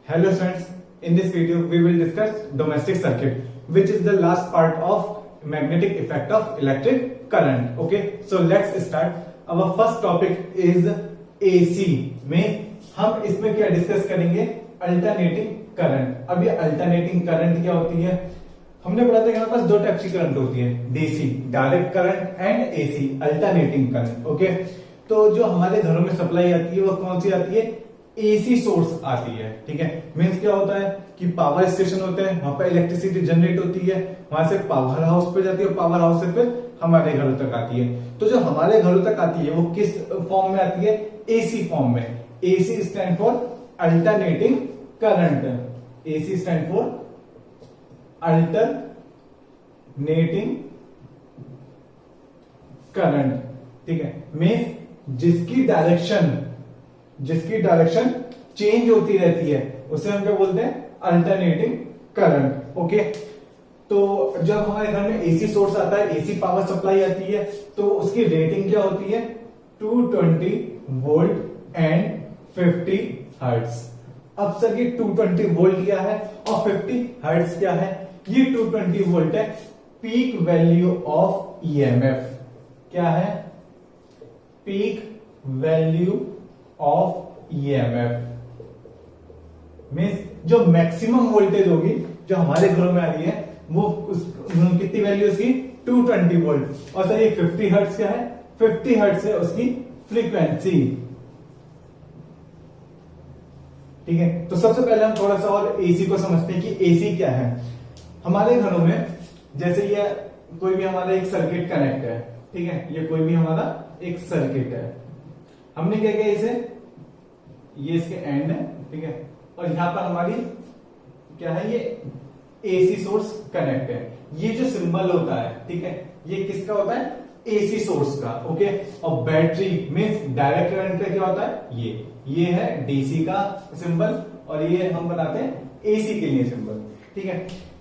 Hello friends, in this video we will discuss domestic circuit, which is the last part of magnetic effect of electric current. Okay, so let's start. Our first topic is AC में हम इसमें क्या discuss करेंगे, alternating current. अब ये alternating current क्या होती है? हमने पढ़ा था कि हमारे पास दो टाइप की करंट होती है, DC direct current and AC alternating current. Okay, तो जो हमारे घरों में सप्लाई आती है वो कौन सी आती है? एसी सोर्स आती है. ठीक है, मीन्स क्या होता है कि पावर स्टेशन होते हैं, वहां पर इलेक्ट्रिसिटी जनरेट होती है, वहां से पावर हाउस पे जाती है, पावर हाउस से फिर हमारे घरों तक आती है. तो जो हमारे घरों तक आती है वो किस फॉर्म में आती है? एसी फॉर्म में. AC stand for alternating current. AC stand for alternating current. ठीक है, मीन्स जिसकी डायरेक्शन चेंज होती रहती है उसे हम क्या बोलते हैं? Alternating current. ओके, तो जब हमारे घर में एसी सोर्स आता है, एसी पावर सप्लाई आती है, तो उसकी रेटिंग क्या होती है? 220 वोल्ट एंड 50 हर्ट्ज. अब सर ये 220 वोल्ट क्या है और 50 हर्ट्ज क्या है? ये 220 वोल्ट है, पीक वैल्यू ऑफ ईएमएफ. क्या है? Peak value of EMF. Means जो मैक्सिमम वोल्टेज होगी जो हमारे घरों में आ रही है वो कितनी वैल्यू उसकी? 220 वोल्ट. और सर ये 50 हर्ट्ज क्या है? 50 हर्ट्ज है उसकी फ्रीक्वेंसी. ठीक है, तो सबसे पहले हम थोड़ा सा और एसी को समझते हैं कि एसी क्या है. हमारे घरों में जैसे ये कोई भी हमारा एक सर्किट कनेक्ट है. ठीक है, ये कोई भी हमारा एक सर्किट है. हमने क्या किया, इसे ये इसके एंड है. ठीक है, और यहां पर हमारी क्या है? ये एसी सोर्स कनेक्ट है. ये जो सिंबल होता है, ठीक है, ये किसका होता है? एसी सोर्स का. ओके, और बैटरी मीन्स डायरेक्ट करंट का क्या होता है? ये है डीसी का सिंबल और ये हम बनाते हैं एसी के लिए सिंबल. ठीक है,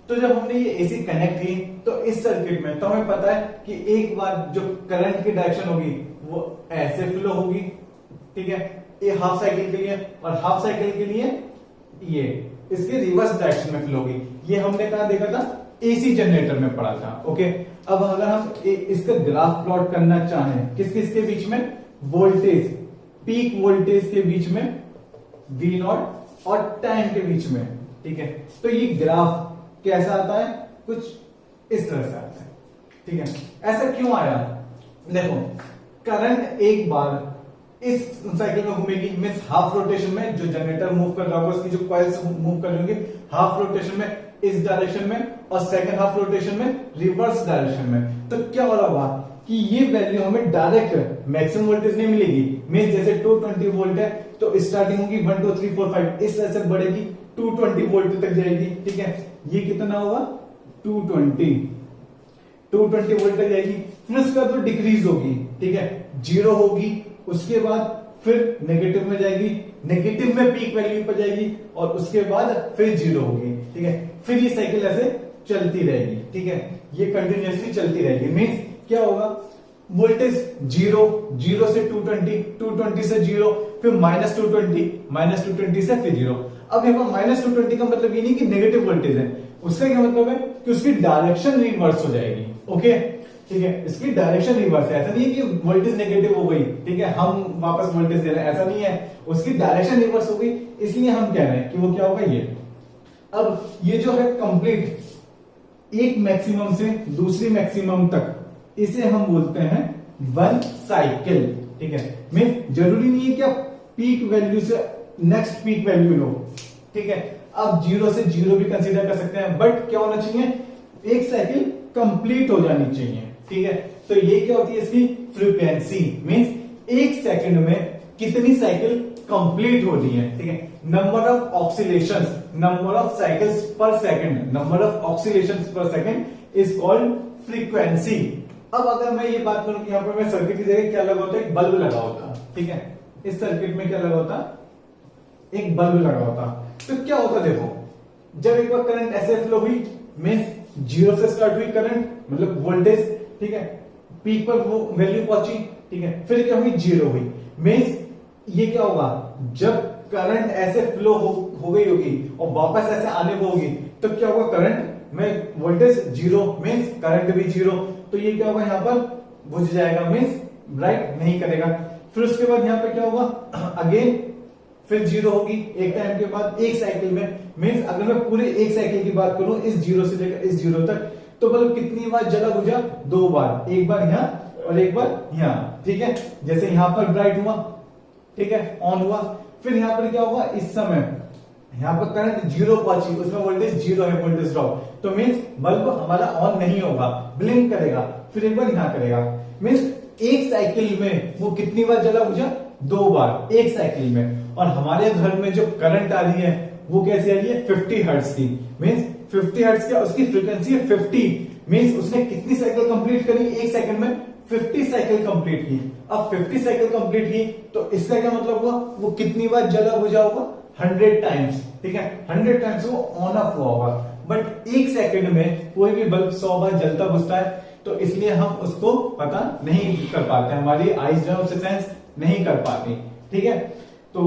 तो जब हमने ये एसी कनेक्ट की तो इस सर्किट में तो हमें पता है कि एक बार जो करंट की डायरेक्शन होगी वो ऐसे फ्लो होगी. ठीक है, ये हाफ साइकिल के लिए, और हाफ साइकिल के लिए ये इसके रिवर्स डायरेक्शन में फ्लो होगी. ये हमने कहा देखा था? एसी जनरेटर में पढ़ा था. ओके, अब अगर हम इसका ग्राफ प्लॉट करना चाहें, किस किस के बीच में? वोल्टेज, पीक वोल्टेज के बीच में, V0 और टाइम के बीच में. ठीक है, तो ये ग्राफ कैसा आता है? कुछ इस तरह से आता है. ठीक है, ऐसा क्यों आया? देखो, करंट एक बार इस साइकिल में घूमेगी, मीन्स हाफ रोटेशन में जो जनरेटर मूव कर रहा होगा उसकी जो कॉइल्स मूव कर रही होंगी हाफ रोटेशन में इस डायरेक्शन में, और सेकंड हाफ रोटेशन में रिवर्स डायरेक्शन में. तो क्या हो रहा होगा कि ये वैल्यू हमें डायरेक्ट मैक्सिमम वोल्टेज नहीं मिलेगी. मीन्स जैसे 220 वोल्ट है तो स्टार्टिंग होगी 1 2 3 4 5 इस तरह से बढ़ेगी 220 वोल्ट तक जाएगी. ठीक है, ये कितना होगा? 220 वोल्ट तक जाएगी. फिर उसके बाद डिक्रीज होगी. ठीक है, 0 होगी, उसके बाद फिर नेगेटिव में जाएगी, नेगेटिव में पीक वैल्यू पर जाएगी, और उसके बाद फिर 0 होगी. ठीक है, फिर ये साइकिल ऐसे चलती रहेगी. ठीक है, ये कंटिन्यूअसली चलती रहेगी. मीन्स क्या होगा? वोल्टेज 0 से 220, 220 से 0, फिर -220 से फिर 0. अब यहाँ -220 का मतलब ये नहीं कि नेगेटिव वोल्टेज है, उसका क्या मतलब है कि उसकी डायरेक्शन रिवर्स हो जाएगी. ओके, ठीक है, इसकी डायरेक्शन रिवर्स है. ऐसा नहीं है कि वोल्टेज नेगेटिव हो गई, ठीक है, हम वापस वोल्टेज दे रहे हैं, ऐसा नहीं है. उसकी डायरेक्शन रिवर्स हो गई, इसलिए हम कह रहे हैं कि वो क्या होगा? ये. अब ये जो है कंप्लीट एक मैक्सिमम से दूसरी मैक्सिमम तक, इसे हम बोलते हैं वन साइकिल. ठीक है, मीन्स जरूरी नहीं है कि आप पीक वैल्यू से नेक्स्ट पीक वैल्यू लो. ठीक है, आप 0 से 0 भी कंसीडर कर सकते हैं, बट क्या होना चाहिए? एक साइकिल कंप्लीट हो जानी चाहिए. ठीक है, तो ये क्या होती है? इसकी फ्रीक्वेंसी. मीन्स एक सेकंड में कितनी साइकिल कंप्लीट हो रही है. ठीक है, number of oscillations, number of cycles per second, number of oscillations per second is called frequency. अब अगर मैं ये बात करूं कि यहां पर मैं सर्किट की जगह क्या लगा होता है? एक बल्ब लगा होता. ठीक है, इस सर्किट में क्या लगा होता? एक बल्ब लगा होता. तो क्या होता? देखो, जब एक बार करंट ऐसे फ्लो हुई, मीन्स 0 से स्टार्ट हुई करंट, मतलब वोल्टेज. ठीक है, पीक पर वो वैल्यू पहुंची. ठीक है, फिर क्या हुई? 0 हुई. मीन्स ये क्या होगा? जब करंट ऐसे फ्लो हो गई होगी और वापस ऐसे आने को होगी, तो क्या होगा, करंट में वोल्टेज जीरो मीन्स करंट भी जीरो, तो ये क्या होगा, यहाँ पर बुझ जाएगा मीन्स ब्राइट नहीं करेगा। फिर उसके बाद यहाँ पे क्या होगा, अगेन फिर जीरो होगी एक टाइम के बाद, एक साइकिल में मीन्स अगर मैं पूरे एक साइकिल की बात करूं इस जीरो से लेकर इस जीरो तक, तो बल्ब कितनी बार जला बुझा, 2 बार, एक बार यहाँ और एक बार यहाँ, ठीक है। जैसे यहाँ पर ब्राइट हुआ, ठीक है, ऑन हुआ, फिर यहाँ पर क्या होगा, इस समय यहाँ पर करंट जीरो पहुंची, उसमें वोल्टेज जीरो है, वोल्टेज ड्रॉप, तो मीन्स बल्ब हमारा ऑन नहीं होगा, ब्लिंक करेगा, फिर एक बार यहाँ करेगा, मीन्स एक साइकिल में वो कितनी बार जला बुझा, 2 बार एक साइकिल में। और हमारे घर में जो करंट आ रही है वो कैसी आ रही है, 50 हर्ट्ज की, मीन्स 50 हर्ट्ज क्या, उसकी फ्रीक्वेंसी है 50, मीन्स उसने कितनी साइकिल कंप्लीट करी, एक सेकंड में 50 साइकिल कंप्लीट की। अब 50 साइकिल कंप्लीट की तो इसका क्या मतलब हुआ, वो कितनी बार जला बुझा होगा, 100 टाइम्स, ठीक है, 100 टाइम्स वो ऑन ऑफ हुआ होगा। बट एक सेकंड में कोई भी बल्ब 100 बार जलता बुझता है, तो इसलिए हम उसको पता नहीं कर पाते, हमारी आईज जो उसे सेंस नहीं कर पाती, ठीक है। तो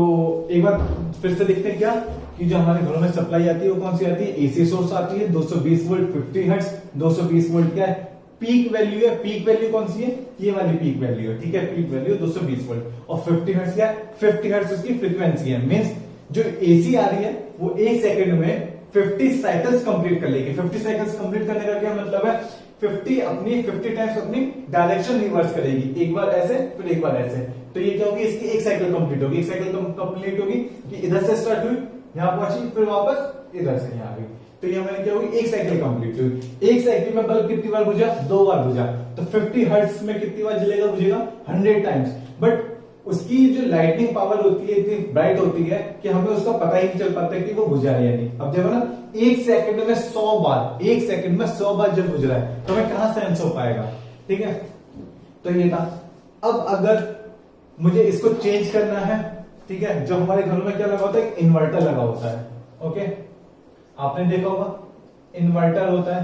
एक बार फिर से देखते हैं क्या, कि जो हमारे घरों में सप्लाई आती है वो कौन सी आती है, एसी सोर्स आती है, 220 वोल्ट 50 हर्ट्ज, 220 वोल्ट क्या है, पीक वैल्यू है, पीक वैल्यू कौन सी है, ये वाली पीक वैल्यू है, ठीक है, पीक वैल्यू 220 वोल्ट, और 50 हर्ट्ज क्या है, 50 हर्ट्ज उसकी फ्रीक्वेंसी है, मींस जो एसी आ रही है वो एक सेकंड में 50 साइकिल्स कंप्लीट कर लेगी। 50 साइकिल्स कंप्लीट करने का क्या मतलब है, 50 टाइम्स अपनी डायरेक्शन रिवर्स करेगी, एक बार ऐसे फिर एक बार ऐसे, तो ये क्या होगी, इसकी एक साइकिल कंप्लीट होगी, एक साइकिल कंप्लीट होगी कि इधर से स्टार्ट हुई, यहाँ पहुंची, फिर वापस इधर से यहाँ आ गई, तो ये हमारी क्या होगी, एक साइकिल कंप्लीट हुई। एक साइकिल में बल्ब कितनी बार बुझा, 2 बार बुझा, तो 50 हर्ट्ज में कितनी बार जलेगा, बुझेगा 100 टाइम्स। बट उसकी जो लाइटनिंग पावर होती है इतनी ब्राइट होती है कि हमें उसका पता ही नहीं चल पाता कि वो बुझा है या नहीं। अब देखो ना, एक सेकंड में 100 बार, एक सेकंड में 100 बार जब बुझ रहा है तो हमें कहां सेंस हो पाएगा, ठीक है। तो ये था। अब अगर मुझे इसको चेंज करना है, ठीक है, जो हमारे घरों में क्या लगा होता है, इन्वर्टर लगा होता है, ओके, आपने देखा होगा इन्वर्टर होता है,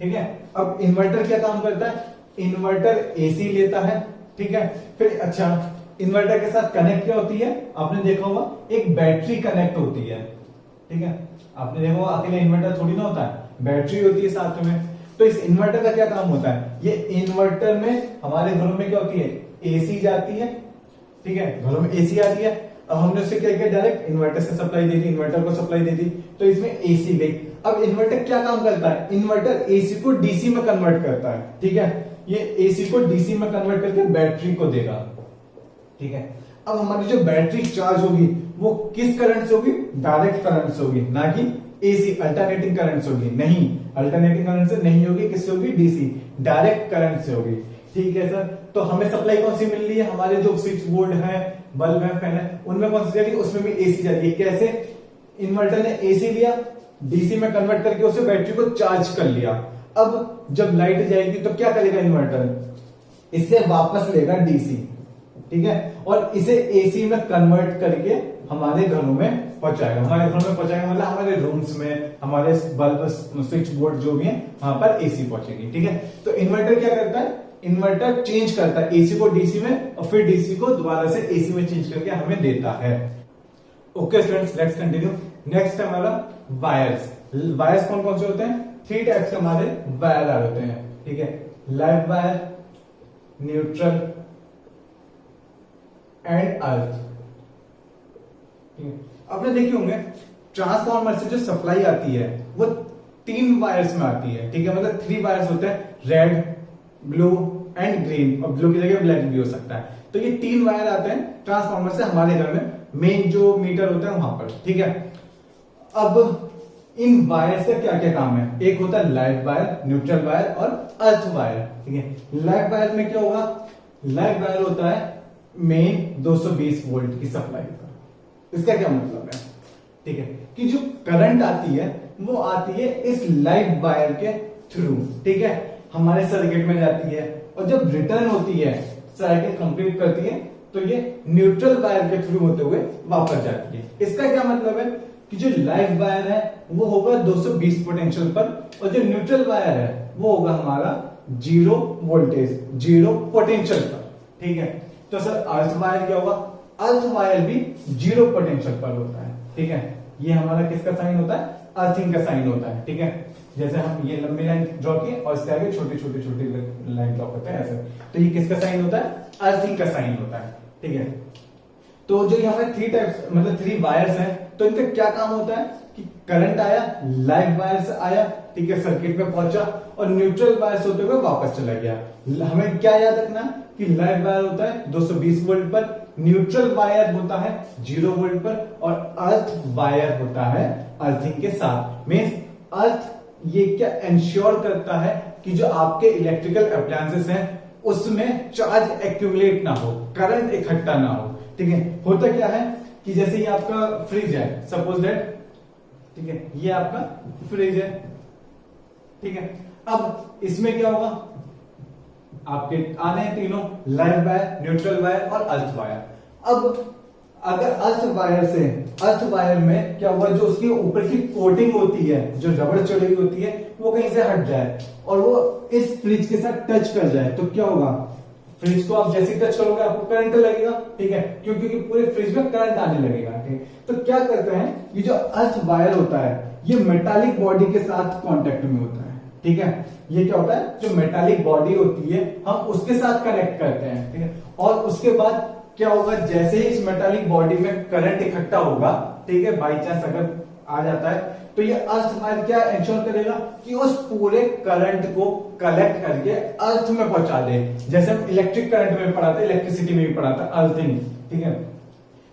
ठीक है। अब इन्वर्टर क्या काम करता है, इन्वर्टर एसी लेता है, ठीक है, फिर अच्छा इन्वर्टर के साथ कनेक्ट क्या होती है, आपने देखा होगा एक बैटरी कनेक्ट होती है, ठीक है, आपने देखा होगा अकेले इन्वर्टर थोड़ी ना होता है, बैटरी होती है साथ में। तो इस इन्वर्टर का क्या काम होता है, ये इन्वर्टर में हमारे घरों में क्या होती है, एसी जाती है, ठीक है, घरों में एसी आती है, अब हमने उससे क्या किया, डायरेक्ट इन्वर्टर से सप्लाई दे दी, इन्वर्टर को सप्लाई दे दी, तो इसमें एसी गई। अब इन्वर्टर क्या काम करता है, इन्वर्टर एसी को डीसी में कन्वर्ट करता है, ठीक है, ये एसी को डीसी में कन्वर्ट करके बैटरी को देगा, ठीक है। अब हमारी जो बैटरी चार्ज होगी वो किस करंट से होगी, डायरेक्ट करंट से होगी, ना कि एसी अल्टरनेटिंग करंट से होगी, नहीं, अल्टरनेटिंग करंट से नहीं होगी, किससे होगी, डीसी, डायरेक्ट करंट से होगी, ठीक है सर। तो हमें सप्लाई कौन सी मिल रही है, हमारे जो स्विच बोर्ड है, बल्ब है, फैन है, उनमें कौन सी जा रही है, उसमें भी एसी जा रही है। कैसे, इन्वर्टर ने एसी लिया, डीसी में कन्वर्ट करके उसे बैटरी को चार्ज कर लिया। अब जब लाइट जाएगी तो क्या करेगा इन्वर्टर, इससे वापस लेगा डीसी, ठीक है, और इसे एसी में कन्वर्ट करके हमारे घरों में पहुंचाएगा, हमारे घरों में पहुंचाएगा मतलब हमारे रूम्स में, हमारे बल्ब स्विच बोर्ड जो भी है वहां पर एसी पहुंचेगी, ठीक है। तो इन्वर्टर क्या करता है, इन्वर्टर चेंज करता है एसी को डीसी में, और फिर डीसी को दोबारा से एसी में चेंज करके हमें देता है। Okay students, let's continue. Next है हमारा वायर्स। वायर्स कौन कौन से होते हैं, 3 टाइप्स के हमारे वायर होते हैं, ठीक है, live wire, neutral and earth. आपने देखे होंगे ट्रांसफार्मर से जो सप्लाई आती है वो 3 वायर्स में आती है, ठीक है, मतलब 3 वायर्स होते हैं, रेड, ब्लू एंड ग्रीन, और ब्लू की जगह ब्लैक भी हो सकता है। तो ये 3 वायर आते हैं ट्रांसफार्मर से हमारे घर में, मेन जो मीटर होता है वहां पर, ठीक है। अब इन वायर से क्या क्या काम है, एक होता है लाइव वायर, न्यूट्रल वायर और अर्थ वायर, ठीक है। लाइव वायर में क्या होगा, लाइव वायर होता है मेन 220 वोल्ट की सप्लाई का। इसका क्या मतलब है, ठीक है, कि जो करंट आती है वो आती है इस लाइव वायर के थ्रू, ठीक है, हमारे सर्किट में जाती है, और जब रिटर्न होती है, साइकिल कंप्लीट करती है, तो ये न्यूट्रल वायर के थ्रू होते हुए वापस जाती है। इसका क्या मतलब है कि जो लाइव वायर है वो होगा 220 पोटेंशियल पर, और जो न्यूट्रल वायर है वो होगा हमारा 0 वोल्टेज, 0 पोटेंशियल पर, ठीक है। तो सर अर्थ वायर क्या होगा, अर्थ वायर भी 0 पोटेंशियल पर होता है। ठीक है, ये हमारा किसका साइन होता है? अर्थिंग का साइन होता है। ठीक है, जैसे हम ये लंबी लाइन ड्रॉ किए और इसके आगे छोटी छोटी छोटी लाइन ड्रॉ करते हैं ऐसे, तो ये किसका साइन होता है? अर्थिंग का साइन होता है। ठीक है, तो जो ये हमारे 3 टाइप्स मतलब 3 वायर्स हैं, तो इनका क्या काम होता है कि करंट आया, लाइव वायर से आया, ठीक है, सर्किट में पहुंचा और न्यूट्रल वायर से होते हुए वापस चला गया। हमें क्या याद रखना कि लाइव वायर होता है 220 वोल्ट पर, न्यूट्रल वायर होता है 0 वोल्ट पर और अर्थ वायर होता है अर्थिंग के साथ। मींस अर्थ ये क्या इंश्योर करता है कि जो आपके इलेक्ट्रिकल अप्लायंसेस हैं उसमें चार्ज एक्यूमुलेट ना हो, करंट इकट्ठा ना हो। ठीक है, होता क्या है कि जैसे ये आपका फ्रिज है, सपोज दैट, ठीक है, ये आपका फ्रिज है। ठीक है, अब इसमें क्या होगा, आपके आने हैं तीनों, लाइव वायर, न्यूट्रल वायर और अर्थ वायर। अब अगर अर्थ वायर में क्या हुआ, जो उसकी ऊपर की कोटिंग होती है, जो रबड़ चढ़ी हुई होती है, वो कहीं से हट जाए और वो इस फ्रिज के साथ टच कर जाए, तो क्या होगा, फ्रिज को आप जैसे टच करोगे आपको करंट लगेगा। ठीक है, क्योंकि पूरे फ्रिज में करंट आने लगेगा। ठीक, तो क्या करते हैं, ये जो अर्थ वायर होता है ये मेटालिक बॉडी के साथ कांटेक्ट में होता है। ठीक है, ये क्या होता है, जो मेटालिक बॉडी होती है हम उसके साथ कनेक्ट करते हैं। ठीक है, और उसके बाद क्या होगा, जैसे ही इस मेटालिक बॉडी में करंट इकट्ठा होगा, ठीक है, बाई चांस अगर आ जाता है, तो ये अर्थ वायर क्या इंश्योर करेगा कि उस पूरे करंट को कलेक्ट करके अर्थ में पहुंचा दे। जैसे हम इलेक्ट्रिक करंट में पढ़ाते हैं, इलेक्ट्रिसिटी में भी पढ़ाते हैं, अर्थिंग। ठीक है,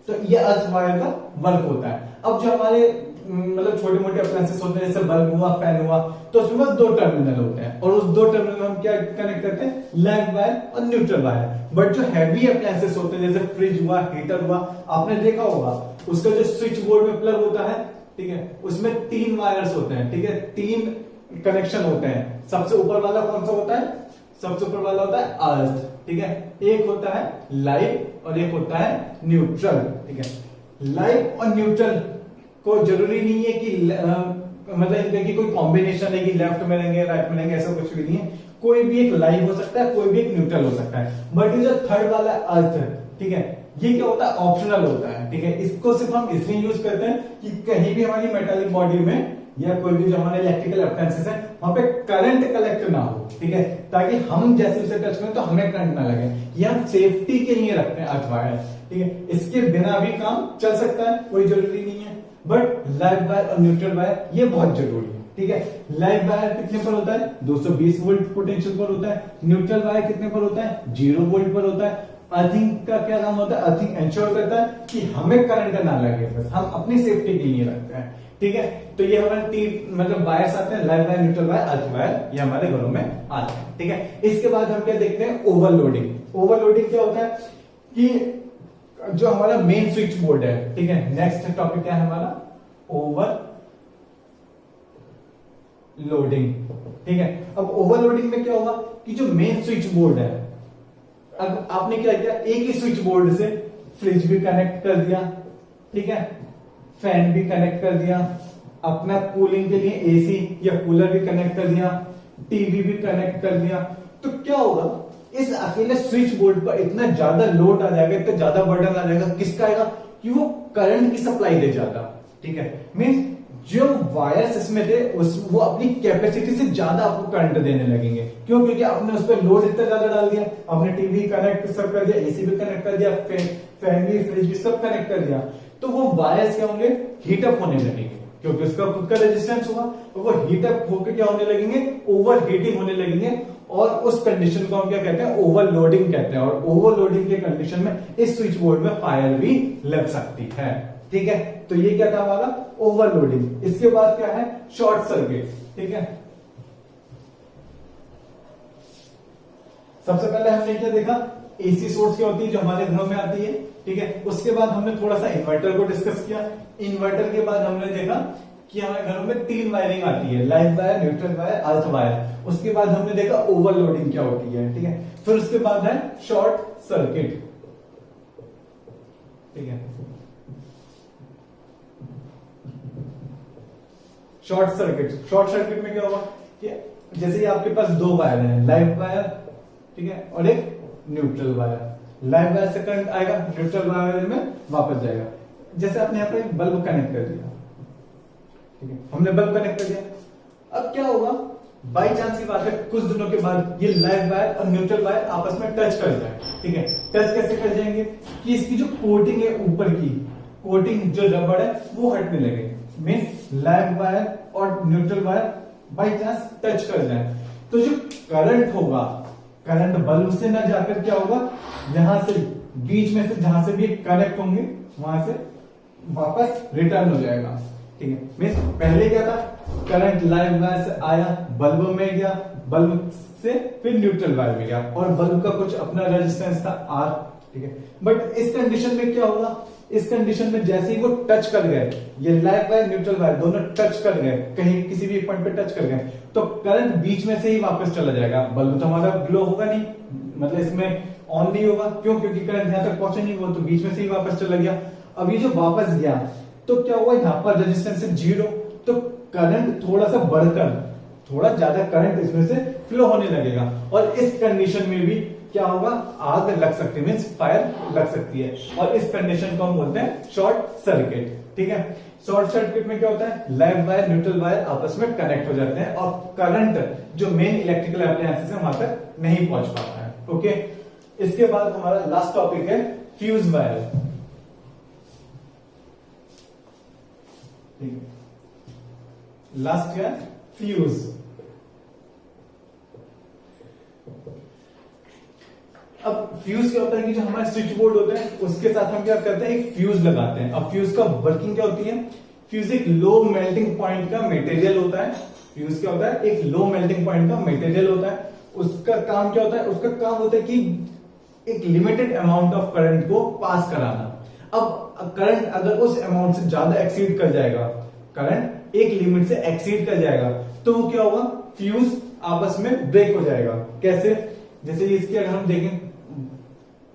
तो ये अर्थ वायर का वर्क होता है। अब जो हमारे मतलब छोटे मोटे अप्लायंसेस होते हैं, जैसे बल्ब हुआ, फैन हुआ, तो उसमें बस 2 टर्मिनल होते हैं और उस 2 टर्मिनल में हम क्या कनेक्ट करते हैं, लाइव वायर और न्यूट्रल वायर। बट जो हैवी अप्लायंसेस होते हैं, जैसे फ्रिज हुआ, हीटर हुआ, आपने देखा होगा उसका जो स्विच बोर्ड में प्लग होता है, ठीक है, उसमें 3 वायर्स होते हैं। ठीक है, 3 कनेक्शन होते हैं। सबसे ऊपर वाला कौन सा होता है, सबसे ऊपर वाला होता है अर्थ। ठीक है, एक होता है लाइव और एक होता है न्यूट्रल। ठीक है, लाइव और न्यूट्रल को जरूरी नहीं है कि मतलब इनका की कोई कॉम्बिनेशन है कि लेफ्ट में रहेंगे राइट में रहेंगे, ऐसा कुछ भी नहीं है। कोई भी एक लाइव हो सकता है, कोई भी एक न्यूट्रल हो सकता है। बट ये जो थर्ड वाला अर्थ, ठीक है, ये क्या होता है, ऑप्शनल होता है। ठीक है, इसको सिर्फ हम इसलिए यूज करते हैं कि कहीं भी हमारी मेटालिक बॉडी में या कोई भी जो हमारे इलेक्ट्रिकल अप्लायंसेस है वहां पे करंट कलेक्ट ना हो। ठीक है, ताकि हम जैसे उसे टच करें तो हमें करंट ना लगे। ये हम सेफ्टी के लिए रखते हैं अर्थ वायर। ठीक है, इसके बिना भी काम चल सकता है, कोई जरूरी नहीं है। बट लाइव वायर और न्यूट्रल वायर ये बहुत जरूरी है। ठीक है, लाइव वायर कितने पर होता है, 220 वोल्ट पोटेंशियल पर होता है। न्यूट्रल वायर कितने पर होता है, 0 वोल्ट पर होता है। अर्थिंग का क्या काम होता है, अर्थिंग इंश्योर करता है कि हमें करंट ना लगे, बस हम अपनी सेफ्टी के लिए रखते हैं। ठीक है, तो ये हमारे 3 मतलब वायर्स आते हैं, live wire, neutral wire, earth wire, ये हमारे घरों में आते हैं। ठीक है, इसके बाद हम क्या देखते हैं, ओवरलोडिंग। ओवरलोडिंग क्या होता है कि जो हमारा मेन स्विच बोर्ड है, ठीक है, नेक्स्ट टॉपिक क्या है हमारा, ओवर लोडिंग। ठीक है, अब ओवरलोडिंग में क्या होगा कि जो मेन स्विच बोर्ड है, अब आपने क्या किया, एक ही स्विच बोर्ड से फ्रिज भी कनेक्ट कर दिया, ठीक है, फैन भी कनेक्ट कर दिया, अपना कूलिंग के लिए एसी या कूलर भी कनेक्ट कर दिया, टीवी भी कनेक्ट कर दिया, तो क्या होगा, इस अकेले स्विच बोर्ड पर इतना ज्यादा लोड आ जाएगा, इतना ज्यादा बर्डन आ जाएगा, किसका आएगा कि वो करंट की सप्लाई दे जाता। ठीक है, मींस जो वायर्स इसमें थे वो अपनी कैपेसिटी से ज्यादा आपको करंट देने लगेंगे। क्यों, क्योंकि आपने उस पर लोड इतना ज्यादा डाल दिया, आपने टीवी कनेक्ट सब कर दिया, एसी भी कनेक्ट कर दिया, फैन भी, फ्रिज भी सब कनेक्ट कर दिया, तो वो वायर्स क्या होंगे, हीटअप होने लगेंगे, क्योंकि उसका खुद का रेजिस्टेंस होगा, तो वो हीटअप होकर क्या होने लगेंगे, ओवर हीटिंग होने लगेंगे। और उस कंडीशन को हम क्या कहते हैं, ओवरलोडिंग कहते हैं। और ओवरलोडिंग के कंडीशन में इस स्विच बोर्ड में फायर भी लग सकती है। ठीक है, तो ये क्या था हमारा ओवरलोडिंग। इसके बाद क्या है, शॉर्ट सर्किट। ठीक है, सबसे पहले हमने क्या देखा, एसी सोर्स क्या होती है जो हमारे घरों में आती है। ठीक है, उसके बाद हमने थोड़ा सा इन्वर्टर को डिस्कस किया। इन्वर्टर के बाद हमने देखा कि हमारे घरों में 3 वायरिंग आती है, live wire, neutral wire, earth wire. उसके बाद हमने देखा ओवरलोडिंग क्या होती है। ठीक है, फिर उसके बाद है शॉर्ट सर्किट। ठीक है, शॉर्ट सर्किट में क्या होगा कि जैसे ये आपके पास 2 वायर हैं, लाइव वायर, ठीक है, और एक न्यूट्रल वायर। लाइव वायर से करंट आएगा, न्यूट्रल वायर में वापस जाएगा। जैसे आपने यहाँ पे बल्ब कनेक्ट कर दिया, ठीक है, हमने बल्ब कनेक्ट कर दिया। अब क्या होगा, बाई चांस की बात है कुछ दिनों के बाद ये लाइव वायर और न्यूट्रल वायर आपस में टच कर जाए, ठीक है। टच कैसे कर जाएंगे कि इसकी जो कोटिंग है ऊपर की कोटिंग जो रबड़ है वो हटने लगे, मीन्स लाइव वायर और neutral wire by chance touch कर जाए तो जो करंट होगा, करंट बल्ब से ना जाकर क्या होगा, यहां से बीच में से जहां से भी कनेक्ट होंगे वहां से वापस रिटर्न हो जाएगा, ठीक है। मीन्स पहले क्या था, करंट लाइव वायर से आया, बल्ब में गया, बल्ब से फिर न्यूट्रल वायर में गया और बल्ब का कुछ अपना रेजिस्टेंस था आर, ठीक है। बट इस कंडीशन में क्या होगा, इस कंडीशन में जैसे ही वो टच कर गए, ये लाइव वायर न्यूट्रल वायर दोनों टच कर गए, कहीं किसी भी पॉइंट पे टच कर गए, तो करंट बीच में से ही वापस चला जाएगा। बल्ब तो हमारा ग्लो होगा नहीं, मतलब इसमें ऑन नहीं होगा, क्यों, क्योंकि करंट यहां तक पहुंचा नहीं हुआ, तो बीच में से ही वापस चला गया। अब ये जो वापस गया तो क्या हुआ, यहां पर रेजिस्टेंस है 0, तो करंट थोड़ा सा बढ़कर थोड़ा ज्यादा करंट इसमें से फ्लो होने लगेगा और इस कंडीशन में भी क्या होगा, आग लग सकती है, मीन्स फायर लग सकती है और इस कंडीशन को हम बोलते हैं शॉर्ट सर्किट, ठीक है। शॉर्ट सर्किट में क्या होता है, लाइव वायर न्यूट्रल वायर आपस में कनेक्ट हो जाते हैं और करंट जो मेन इलेक्ट्रिकल अप्लायंसेस है वहां तक नहीं पहुंच पाता है, ओके। इसके बाद हमारा लास्ट टॉपिक है फ्यूज वायर, ठीक है। लास्ट है फ्यूज। अब फ्यूज क्या होता है कि जो हमारे स्विच बोर्ड होते हैं उसके साथ हम क्या करते हैं, एक फ्यूज लगाते हैं। अब फ्यूज का वर्किंग क्या होती है, फ्यूज एक लो मेल्टिंग पॉइंट का मटेरियल होता है। फ्यूज क्या होता है, एक लो मेल्टिंग पॉइंट का मटेरियल होता है। उसका काम क्या होता है, उसका काम होता है कि एक लिमिटेड अमाउंट ऑफ करंट को पास कराना। अब करंट अगर उस अमाउंट से ज्यादा एक्सीड कर जाएगा, करंट एक लिमिट से एक्सीड कर जाएगा, तो वो क्या होगा, फ्यूज आपस में ब्रेक हो जाएगा। कैसे, जैसे इसके अगर हम देखें,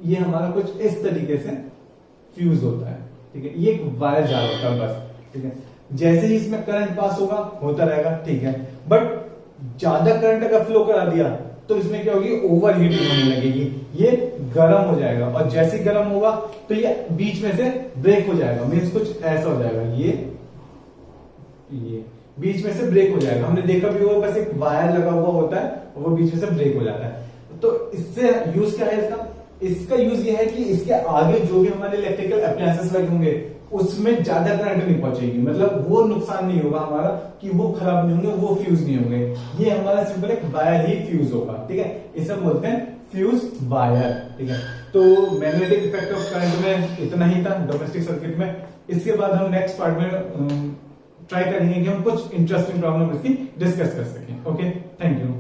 ये हमारा कुछ इस तरीके से फ्यूज होता है, ठीक है। ये एक वायर जार होता है बस, ठीक है। जैसे ही इसमें करंट पास होगा होता रहेगा, ठीक है। बट ज्यादा करंट अगर फ्लो करा दिया तो इसमें क्या होगी, ओवर हीटिंग होने लगेगी, ये गर्म हो जाएगा और जैसे गर्म होगा तो ये बीच में से ब्रेक हो जाएगा, मीन्स कुछ ऐसा हो जाएगा, ये बीच में से ब्रेक हो जाएगा। हमने देखा भी होगा, बस एक वायर लगा हुआ होता है और वो बीच में से ब्रेक हो जाता है। तो इससे यूज क्या है इसका, इसका यूज ये है कि इसके आगे जो भी हमारे इलेक्ट्रिकल अप्लायंसेस लगे होंगे उसमें ज्यादा करंट नहीं पहुंचेगी, मतलब वो नुकसान नहीं होगा हमारा कि वो खराब नहीं होंगे, वो फ्यूज नहीं होंगे। ये हमारा सिंपल एक वायर ही फ्यूज होगा, ठीक है। इसे हम बोलते हैं फ्यूज वायर, ठीक है। तो मैग्नेटिक इफेक्ट ऑफ करंट में इतना ही था डोमेस्टिक सर्किट में। इसके बाद हम नेक्स्ट पार्ट में ट्राई करेंगे कि हम कुछ इंटरेस्टिंग प्रॉब्लम इसकी डिस्कस कर सकें। Okay, thank you.